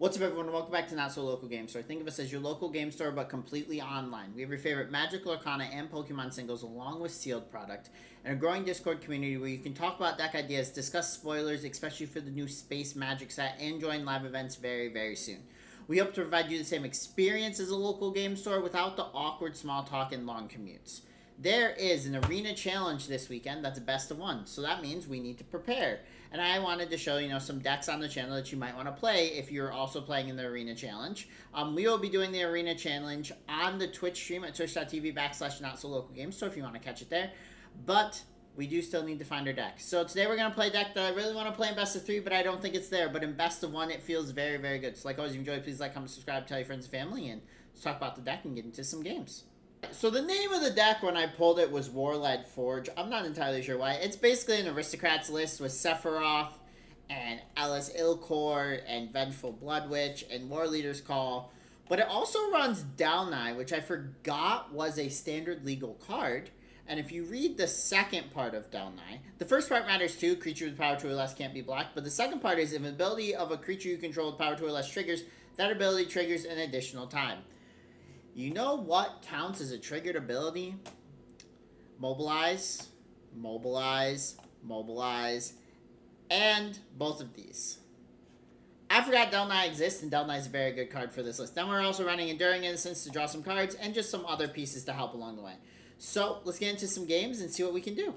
What's up, everyone? Welcome back to Not So Local Game Store. Think of us as your local game store, but completely online. We have your favorite Magic, Arcana, and Pokemon singles, along with sealed product, and a growing Discord community where you can talk about deck ideas, discuss spoilers, especially for the new Space Magic set, and join live events very, very soon. We hope to provide you the same experience as a local game store without the awkward small talk and long commutes. There is an arena challenge this weekend that's a best of one, so that means we need to prepare. And I wanted to show, some decks on the channel that you might want to play if you're also playing in the arena challenge. We will be doing the arena challenge on the Twitch stream at twitch.tv/NotSoLocalGames, so if you want to catch it there. But we do still need to find our deck. So today we're going to play a deck that I really want to play in best of 3, but I don't think it's there. But in best of 1, it feels very, very good. So like always, if you enjoy, please like, comment, subscribe, tell your friends and family, and let's talk about the deck and get into some games. So the name of the deck when I pulled it was Warled Forge. I'm not entirely sure why. It's basically an Aristocrats list with Sephiroth and Alice Ilkor and Vengeful Blood Witch and War Leader's Call. But it also runs Dalnai, which I forgot was a standard legal card. And if you read the second part of Dalnai, the first part matters too. Creature with power 2 or less can't be blocked. But the second part is if an ability of a creature you control with power 2 or less triggers, that ability triggers an additional time. You know what counts as a triggered ability? Mobilize, Mobilize, Mobilize, and both of these. I forgot Dalnai exists, and Dalnai is a very good card for this list. Then we're also running Enduring Innocence to draw some cards, and just some other pieces to help along the way. So, let's get into some games and see what we can do.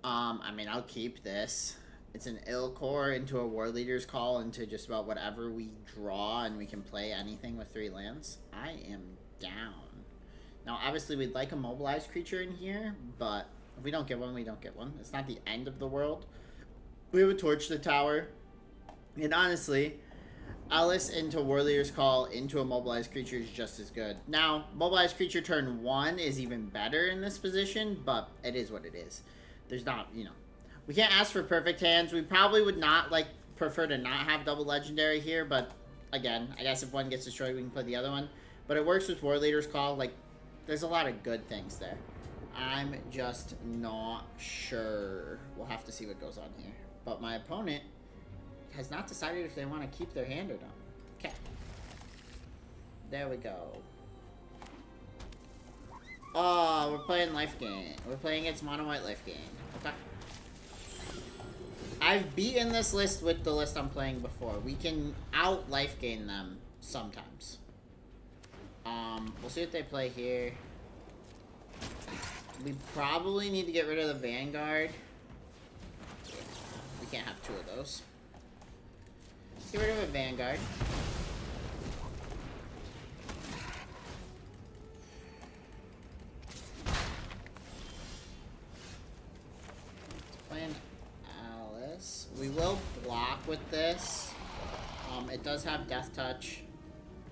I'll keep this. It's an Ilkor into a War Leader's Call into just about whatever we draw, and we can play anything with 3 lands. I am down. Now, obviously, we'd like a mobilized creature in here, but if we don't get one, we don't get one. It's not the end of the world. We have a Torch the Tower. And honestly, Alice into War Leader's Call into a mobilized creature is just as good. Now, mobilized creature turn 1 is even better in this position, but it is what it is. There's not, we can't ask for perfect hands. We probably would not, prefer to not have double legendary here, but again, I guess if one gets destroyed, we can play the other one. But it works with War Leader's Call. There's a lot of good things there. I'm just not sure. We'll have to see what goes on here. But my opponent has not decided if they want to keep their hand or not. Okay. There we go. Oh, we're playing Life Gain. We're playing against Mono White Life Gain. Okay. I've beaten this list with the list I'm playing before. We can out-life gain them sometimes. We'll see what they play here. We probably need to get rid of the Vanguard. We can't have 2 of those. Let's get rid of a Vanguard. Playing Alice. We will block with this. It does have Death Touch.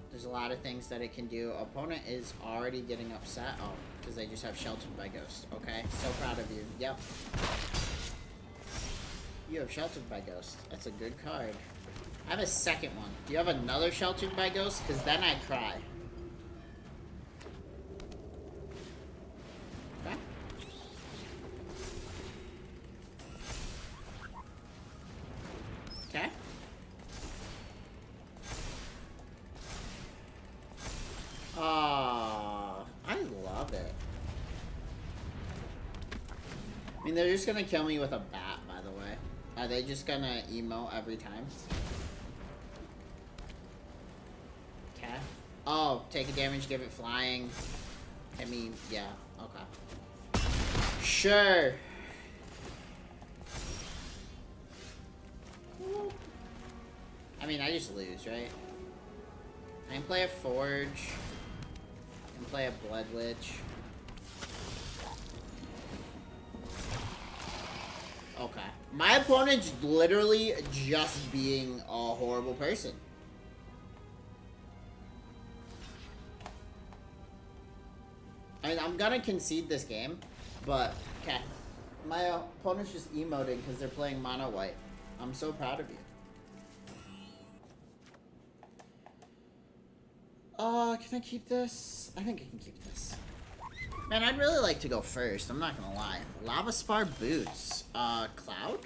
There's a lot of things that it can do. Opponent is already getting upset. Oh, because they just have Sheltered by Ghost. Okay, so proud of you. Yep. You have Sheltered by Ghost. That's a good card. I have a second one. Do you have another Sheltered by Ghost? Because then I'd cry. Okay. Okay. Oh, I love it. They're just gonna kill me with a bat, by the way. Are they just gonna emo every time? Okay. Oh, take a damage, give it flying. Hit me, yeah, okay. Sure. I just lose, right? I can play a Forge. I can play a Blood Witch. Okay. My opponent's literally just being a horrible person. I'm gonna concede this game, but okay. My opponent's just emoting because they're playing mono white. I'm so proud of you. Can I keep this? I think I can keep this. Man, I'd really like to go first. I'm not gonna lie. Lava Spar Boots. Cloud?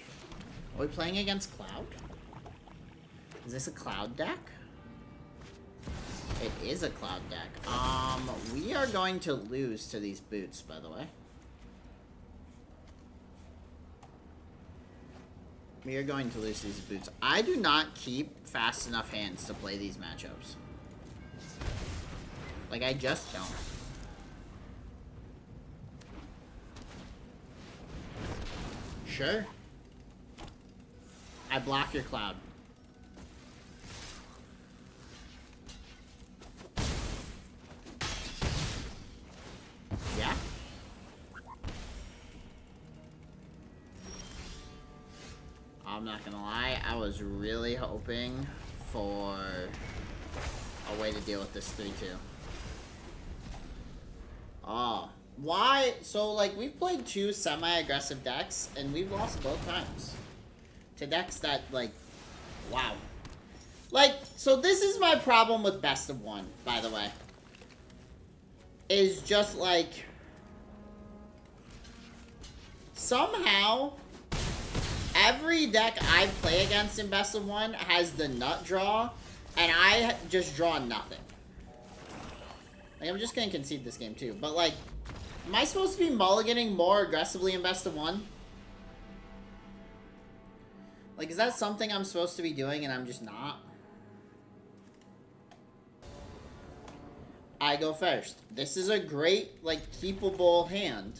Are we playing against Cloud? Is this a cloud deck? It is a cloud deck. We are going to lose to these boots, by the way. We are going to lose these boots. I do not keep fast enough hands to play these matchups. Like, I just don't. Sure. I block your cloud. Yeah? I'm not gonna lie, I was really hoping for a way to deal with this 3-2. Oh. Why? So, like, we've played 2 semi-aggressive decks, and we've lost both times. To decks that, like, wow. Like, so this is my problem with best of 1, by the way. Is just, like, somehow, every deck I play against in best of 1 has the nut draw, and I just draw nothing. Like, I'm just gonna concede this game, too. But, like, am I supposed to be mulliganing more aggressively in best of 1? Like, is that something I'm supposed to be doing and I'm just not? I go first. This is a great, like, keepable hand.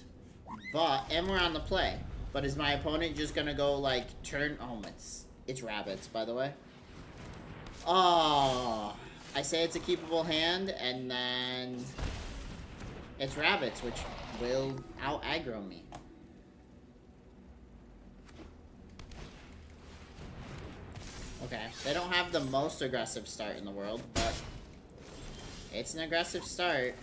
But, and we're on the play. But is my opponent just gonna go, like, turn... Oh, it's rabbits, by the way. Oh, I say it's a keepable hand, and then... It's rabbits, which will out-aggro me. Okay, they don't have the most aggressive start in the world, but it's an aggressive start.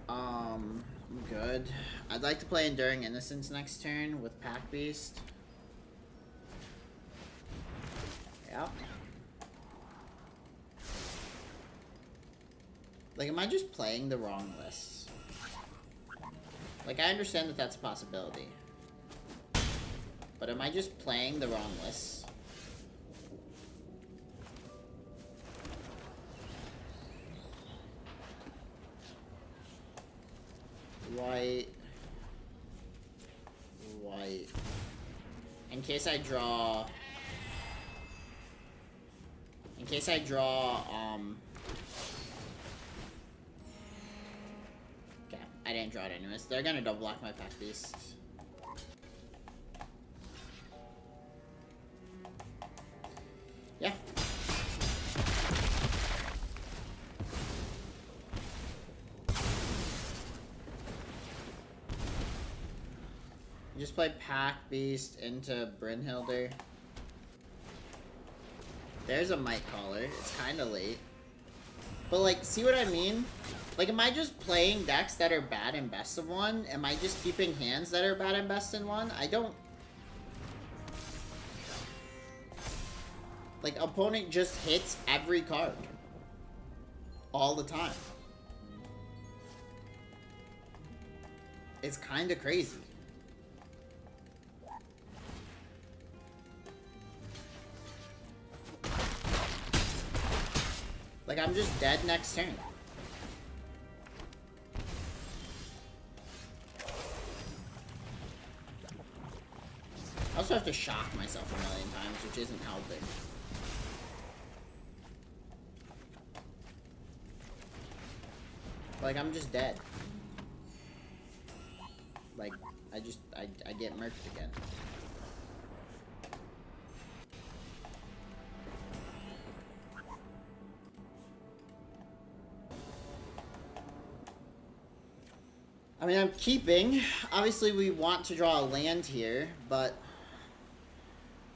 I'm good. I'd like to play Enduring Innocence next turn with Pack Beast. Yep. Like, am I just playing the wrong lists? Like, I understand that that's a possibility. But am I just playing the wrong lists? White. White. In case I draw... In case I draw, okay, I didn't draw it anyways. They're gonna double block my Pack Beast. Yeah. Just play Pack Beast into Brynhilder. There's a Might Caller. It's kind of late. But, like, see what I mean? Like, am I just playing decks that are bad in best of 1? Am I just keeping hands that are bad in best in 1? I don't... Like, opponent just hits every card. All the time. It's kind of crazy. Like, I'm just dead next turn. I also have to shock myself a million times, which isn't helping. Like, I'm just dead. Like, I get murked again. I mean, I'm keeping. Obviously, we want to draw a land here, but...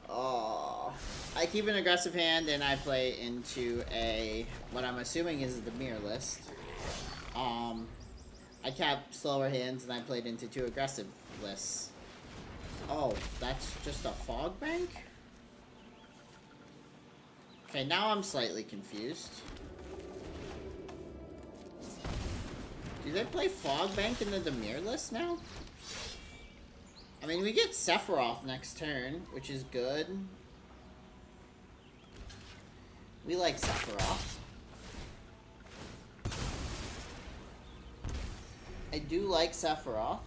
Oh... I keep an aggressive hand, and I play into a... What I'm assuming is the mirror list. I tapped slower hands, and I played into 2 aggressive lists. Oh, that's just a fog bank? Okay, now I'm slightly confused. Do they play Fog Bank in the Demir list now? I mean, we get Sephiroth next turn, which is good. We like Sephiroth. I do like Sephiroth.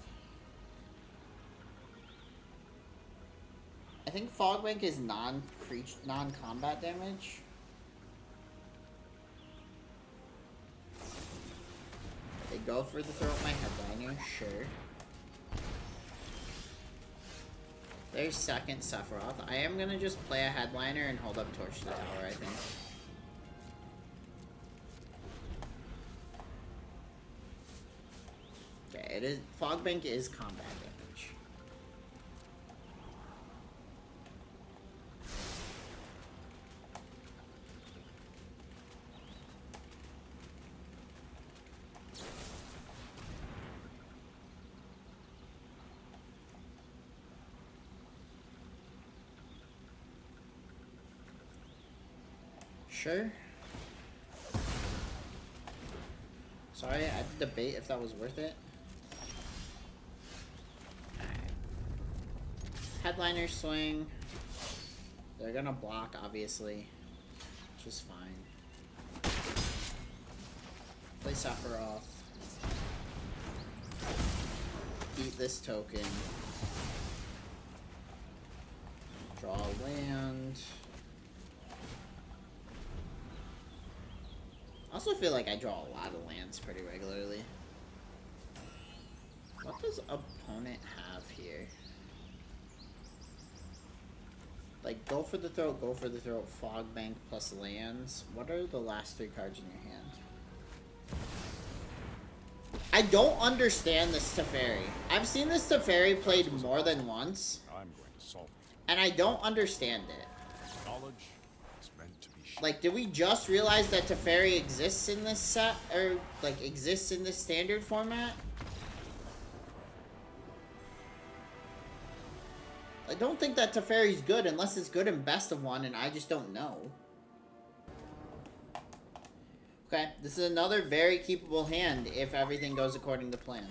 I think Fogbank is non-combat damage. They go for the throw at my headliner, sure. There's second Sephiroth. I am gonna just play a headliner and hold up Torch to the tower, I think. Okay, it is. Fogbank is combat damage. Sure. Sorry, I had to debate if that was worth it. Headliner swing. They're gonna block, obviously. Which is fine. Play Sephiroth. Eat this token. Draw a land. I also feel like I draw a lot of lands pretty regularly. What does opponent have here? Like, go for the throat, Fogbank plus lands. What are the last 3 cards in your hand? I don't understand this Teferi. I've seen this Teferi played more than once. I'm going to solve it. And I don't understand it. Knowledge is meant to be shared. Like, did we just realize that Teferi exists in this set? Or, like, exists in this standard format? I don't think that Teferi's good unless it's good in best of one, and I just don't know. Okay, this is another very keepable hand if everything goes according to plan.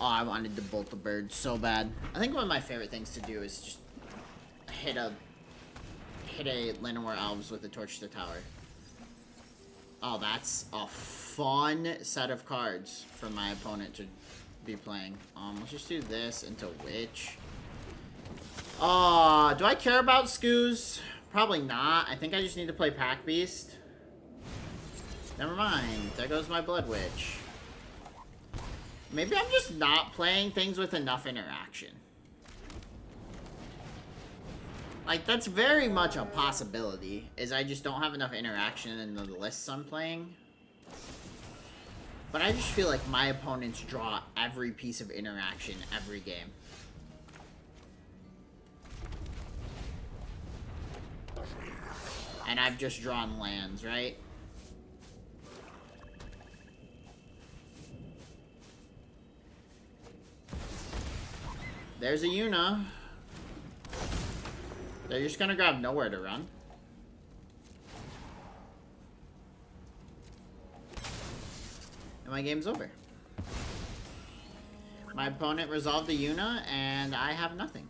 Oh, I wanted to bolt the bird so bad. I think one of my favorite things to do is just hit a Llanowar Elves with a Torch to the Tower. Oh, that's a fun set of cards for my opponent to be playing. Let's just do this into Witch. Do I care about Scoos? Probably not. I think I just need to play Pack Beast. Never mind. There goes my Blood Witch. Maybe I'm just not playing things with enough interaction. Like, that's very much a possibility, is I just don't have enough interaction in the lists I'm playing. But I just feel like my opponents draw every piece of interaction every game. And I've just drawn lands, right? There's a Yuna. They're just gonna grab nowhere to run. And my game's over. My opponent resolved the Yuna, and I have nothing.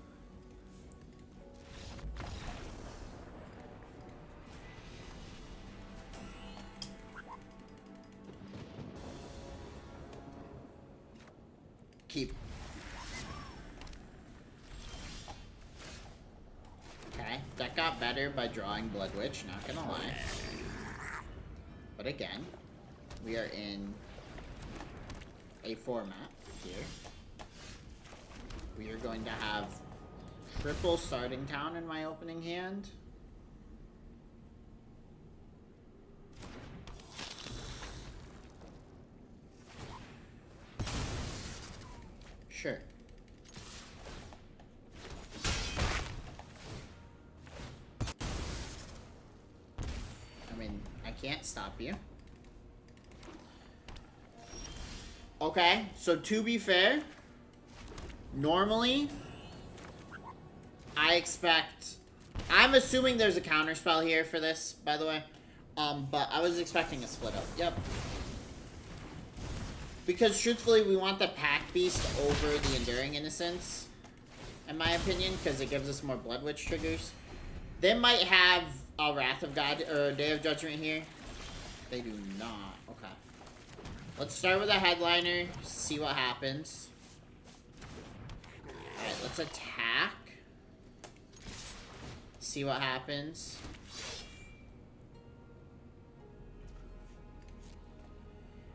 Keep. Okay, that got better by drawing Blood Witch, not gonna lie. But again, we are in a format here. We are going to have triple starting town in my opening hand. Sure. I mean, I can't stop you. Okay, so to be fair, normally, I expect... I'm assuming there's a counterspell here for this, by the way. But I was expecting a split up. Yep. Because truthfully, we want the Pack Beast over the Enduring Innocence. in my opinion, because it gives us more Blood Witch triggers. They might have a Wrath of God or Day of Judgment here. They do not. Okay. Let's start with a headliner, see what happens. Alright, let's attack. See what happens.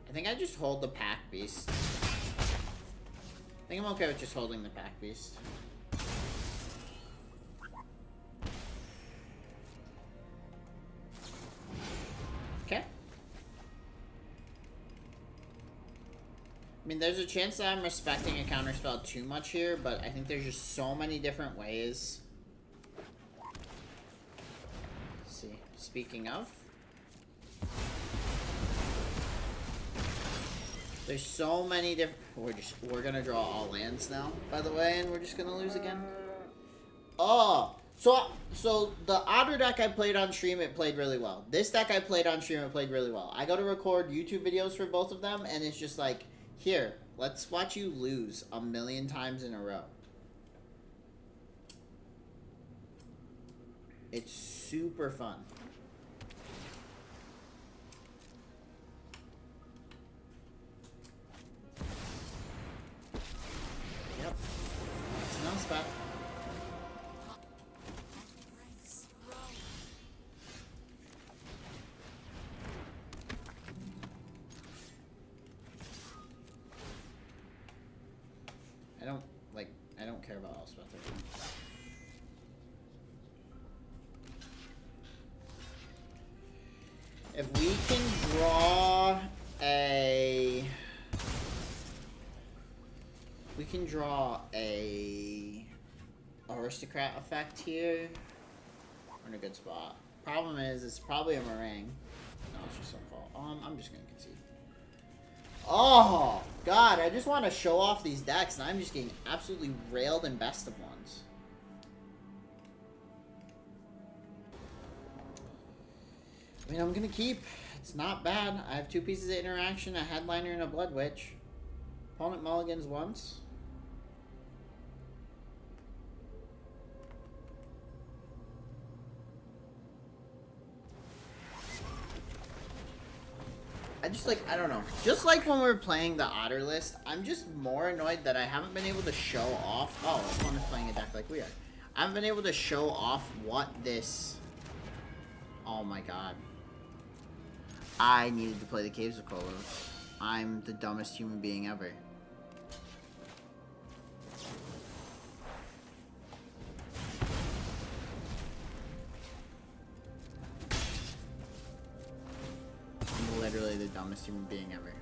I think I just hold the Pack Beast. I think I'm okay with just holding the Pack Beast. Okay. I mean, there's a chance that I'm respecting a counterspell too much here, but I think there's just so many different ways. Let's see. Speaking of. There's so many different... We're gonna draw all lands now, by the way, and we're just gonna lose again. Oh! So the Otter deck I played on stream, it played really well. This deck I played on stream, it played really well. I go to record YouTube videos for both of them, and it's just like, here, let's watch you lose 1,000,000 times in a row. It's super fun. Yep. It's another spot. I don't care about Elspeth right now. If we can draw a... We can draw a Aristocrat effect here. We're in a good spot. Problem is, it's probably a meringue. No, it's just some fault. I'm just gonna concede. Oh, God, I just want to show off these decks, and I'm just getting absolutely railed in best of ones. I mean, I'm going to keep. It's not bad. I have 2 pieces of interaction, a headliner, and a Blood Witch. Opponent mulligans once. I don't know. Just like when we were playing the Otter list, I'm just more annoyed that I haven't been able to show off... Oh, opponent's playing a deck like we are. I haven't been able to show off what this... Oh my god. I needed to play the Caves of Kolos. I'm the dumbest human being ever. Literally the dumbest human being ever.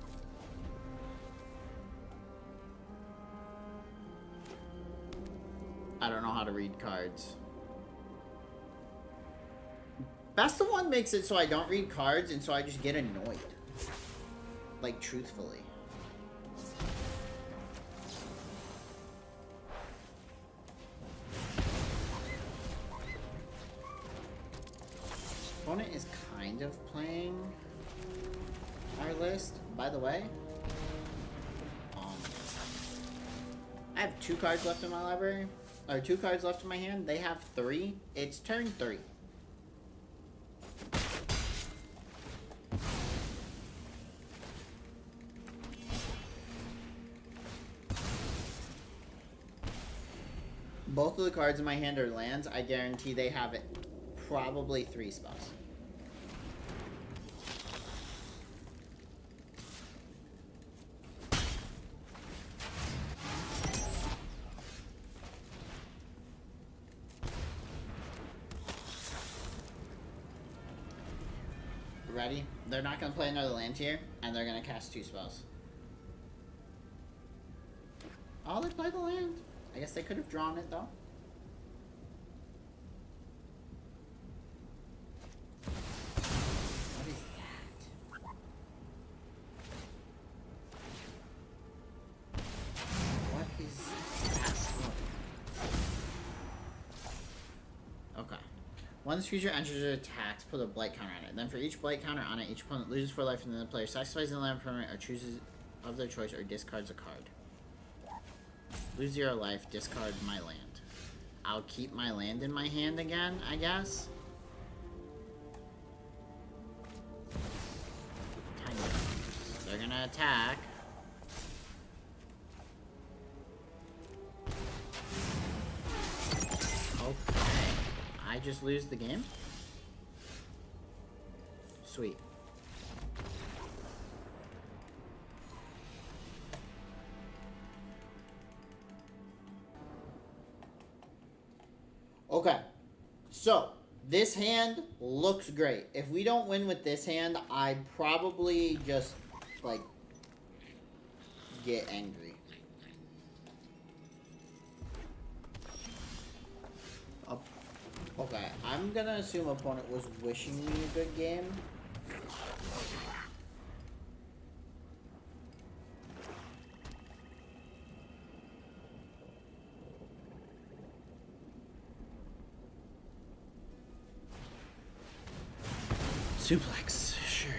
I don't know how to read cards. Best of One makes it so I don't read cards and so I just get annoyed. Like, truthfully. Opponent is kind of playing our list, by the way. I have 2 cards left in my library, or 2 cards left in my hand. They have 3. It's turn 3. Both of the cards in my hand are lands. I guarantee they have it. Probably 3 spells. Ready? They're not going to play another land here, and they're going to cast 2 spells. Oh, they played the land. I guess they could have drawn it, though. What is that? What is that? Okay. Once creature enters or attacks, put a blight counter on it. Then for each blight counter on it, each opponent loses 4 life, and then the player sacrifices the land permanent or chooses of their choice or discards a card. Lose 0 life, discard my land. I'll keep my land in my hand again, I guess. Kind of. They're gonna attack. Okay. I just lose the game? Sweet. Okay, so this hand looks great. If we don't win with this hand, I'd probably just, like, get angry. Okay, I'm gonna assume opponent was wishing me a good game. Suplex, sure.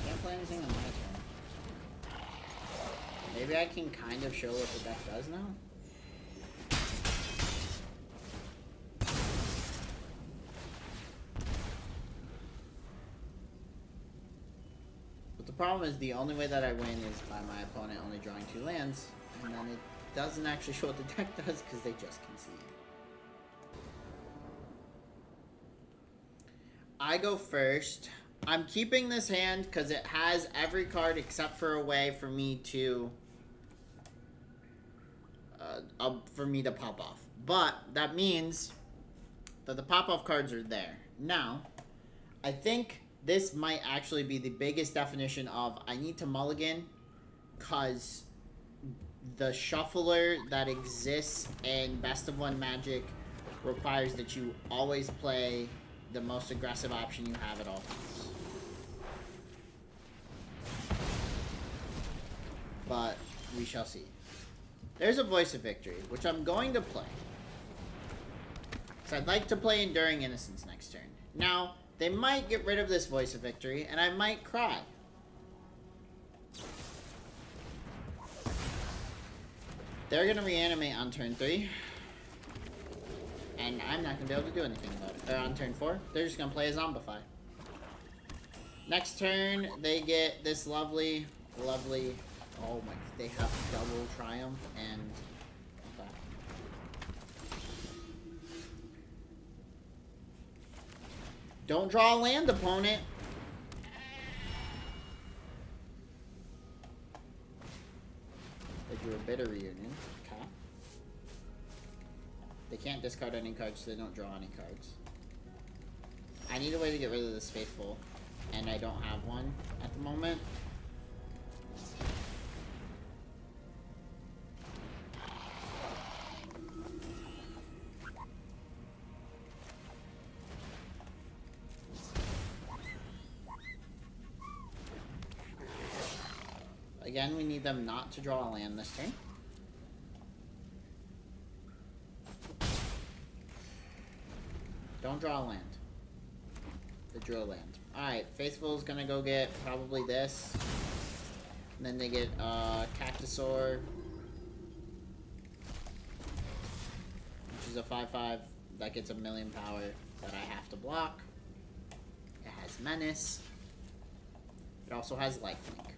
Can't play anything on my turn. Maybe I can kind of show what the deck does now? The problem is the only way that I win is by my opponent only drawing 2 lands, and then it doesn't actually show what the deck does because they just concede. I go first. I'm keeping this hand because it has every card except for a way for me to pop off. But that means that the pop off cards are there. Now, I think this might actually be the biggest definition of I need to mulligan, because the shuffler that exists in Best of One Magic requires that you always play the most aggressive option you have at all times. But we shall see. There's a Voice of Victory, which I'm going to play. So I'd like to play Enduring Innocence next turn. Now, they might get rid of this Voice of Victory, and I might cry. They're going to reanimate on turn 3. And I'm not going to be able to do anything about it. Or on turn 4, they're just going to play a Zombify. Next turn, they get this lovely... Oh my... They have double Triumph and... Okay. Don't draw a land, opponent. They drew a Bitter Reunion. Okay. They can't discard any cards, so they don't draw any cards. I need a way to get rid of this Faithful, and I don't have one at the moment. Again, we need them not to draw a land this turn. Don't draw a land. They drew a land. Alright, Faithful is gonna go get probably this. And then they get Cactusaur, which is a 5/5 that gets 1,000,000 power that I have to block. It has Menace. It also has Lifelink.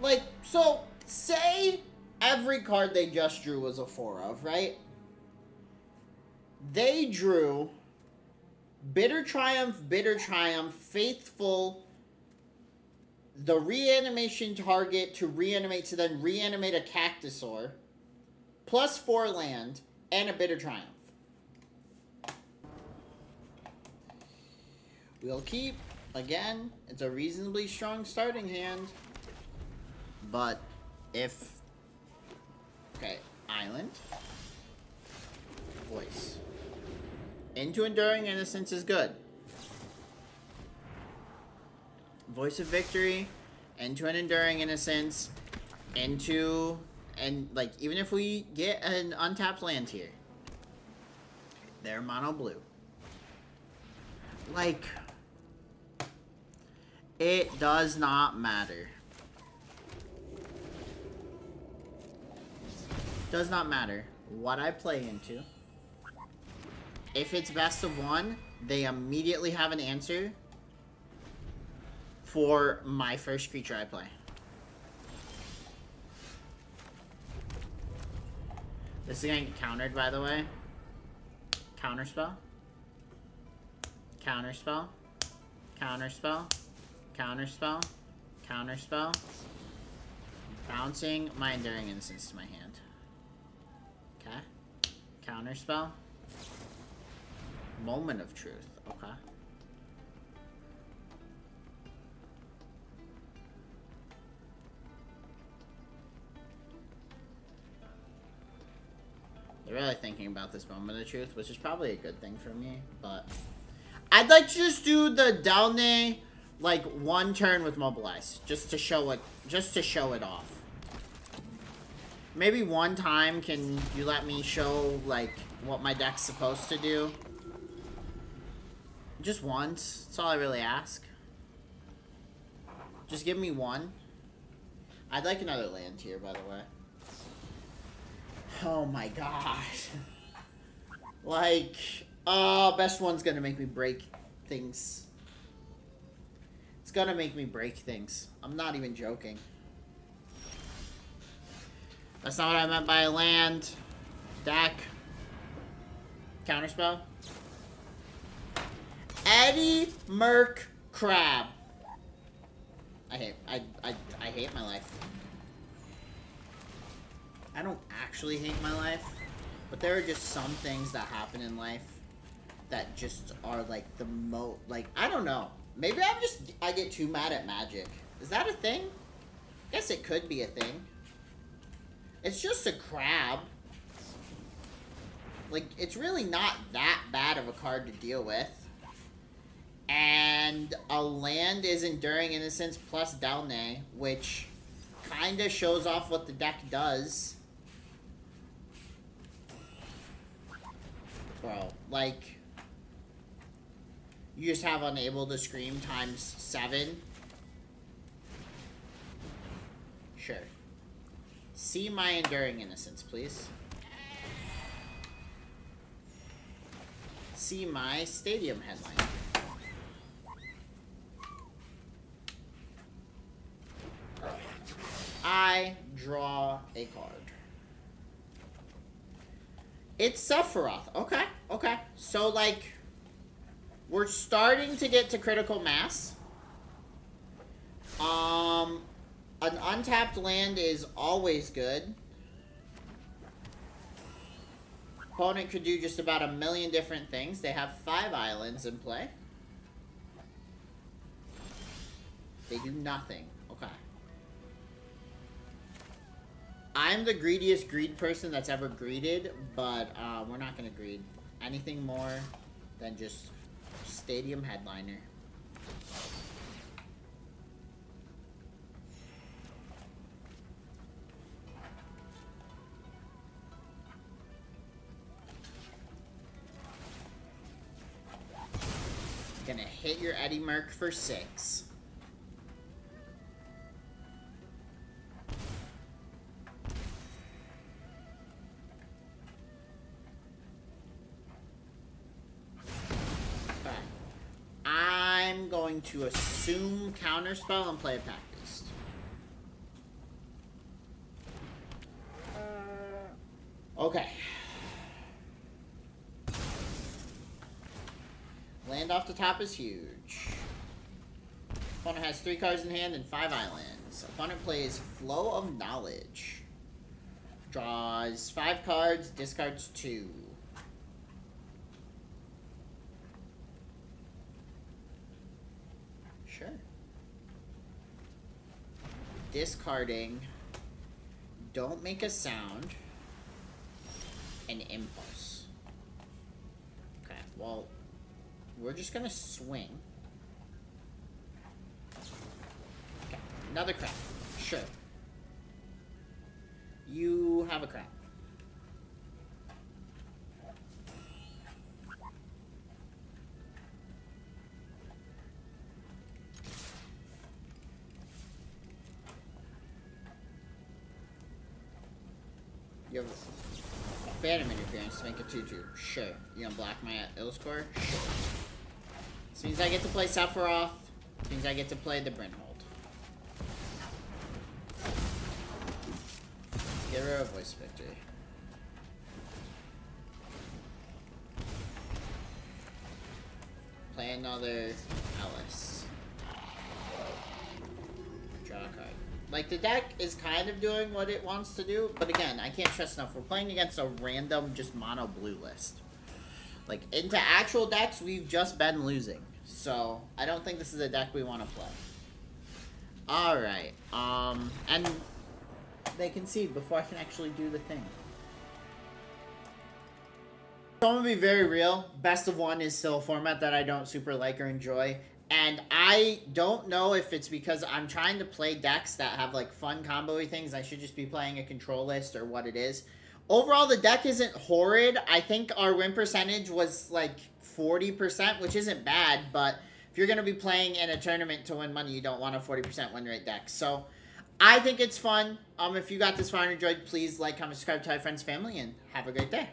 Like, so, say every card they just drew was a 4 of, right? They drew Bitter Triumph, Faithful, the reanimation target to reanimate to then reanimate a Cactusaur, plus 4 land, and a Bitter Triumph. We'll keep. Again, it's a reasonably strong starting hand. But if... Okay, Island. Voice. Into Enduring Innocence is good. Voice of Victory, into an Enduring Innocence, into, and like, even if we get an untapped land here, they're mono blue. Like, it does not matter. Does not matter what I play into. If it's best of one, they immediately have an answer for my first creature I play. This is gonna get countered, by the way. Counterspell. Counterspell. Counterspell. Counterspell. Counterspell. Bouncing my Enduring Innocence to my hand. Okay. Counterspell. Moment of Truth. Okay. They're really thinking about this Moment of Truth, which is probably a good thing for me, but I'd like to just do the Dalne, like, one turn with Mobilize, just to show it off. Maybe one time can you let me show, like, what my deck's supposed to do? Just once. That's all I really ask. Just give me one. I'd like another land here, by the way. Oh my gosh. Like, best one's gonna make me break things. It's gonna make me break things. I'm not even joking. That's not what I meant by a land. Deck. Counterspell. Eddie Merc Crab. I hate my life. I don't actually hate my life, but there are just some things that happen in life that just are like the most, like, I don't know. Maybe I get too mad at Magic. Is that a thing? I guess it could be a thing. It's just a crab. Like, it's really not that bad of a card to deal with. And a land is Enduring Innocence plus Dalne, which kind of shows off what the deck does. Bro, like, you just have Unable to Scream times 7. Sure. See my Enduring Innocence, please. See my Stadium Headline. I draw a card. It's Sephiroth. Okay, okay. So, like, we're starting to get to critical mass. An untapped land is always good. Opponent could do just about a million different things. They have 5 islands in play. They do nothing. Okay. I'm the greediest greed person that's ever greeded, but we're not going to greed anything more than just Stadium Headliner. Gonna hit your Eddie Merc for 6. Okay. I'm going to assume Counterspell and play a Pack Beast. Okay. Land off the top is huge. Opponent has 3 cards in hand and 5 islands. Opponent plays Flow of Knowledge. Draws 5 cards, discards 2. Sure. Discarding. Don't make a sound. And Impulse. Okay, well, we're just gonna swing. Another crap. Sure. You have a crap. You have a Phantom Interference to make a 2-2. Sure. You gonna block my ill score? Sure. This means I get to play Sephiroth. This means I get to play the Brynhold. Get rid of Voice Victory. Play another Alice. Draw a card. Like, the deck is kind of doing what it wants to do, but again, I can't stress enough. We're playing against a random, just mono blue list. Like, into actual decks, we've just been losing. So, I don't think this is a deck we want to play. Alright, and they concede before I can actually do the thing. So I'm gonna be very real. Best of one is still a format that I don't super like or enjoy. And I don't know if it's because I'm trying to play decks that have, like, fun combo-y things. I should just be playing a control list or what it is. Overall, the deck isn't horrid. I think our win percentage was, like, 40%, which isn't bad. But if you're going to be playing in a tournament to win money, you don't want a 40% win rate deck. So I think it's fun. If you got this far and enjoyed, please like, comment, subscribe, tell your friends, family, and have a great day.